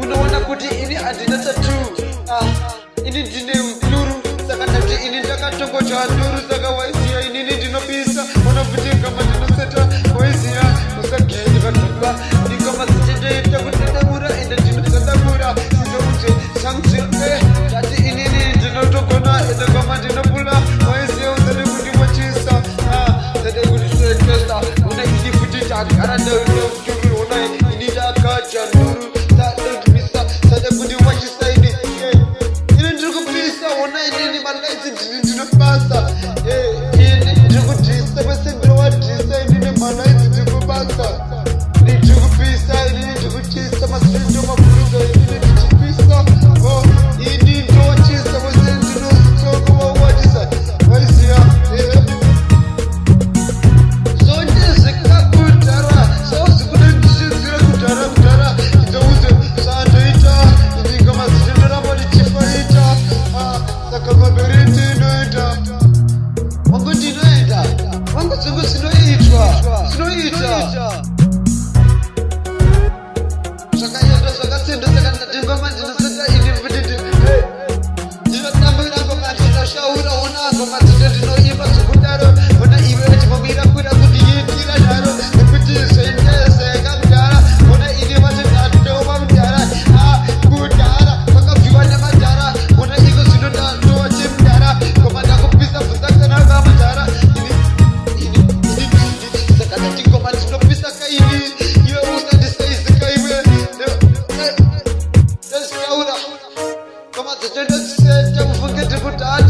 Unaona kuti ini adina tatu ini ndine nduru saka ndati ini ndakatongocha nduru saka waiziya ini ndinopisa unovutika mandinoseta waiziya usageni vanhuba ndikoma zichendeita kutendemura ende ndinotsadamura sizekuti sangzire ndati inini ndinotogona ende koma ndinopula waiziya usade kundimochisa sade kuti soetesta una ini futi tagara ndeuneuturu una ini ndakacha nduru Come on, the gender said, don't forget to put that.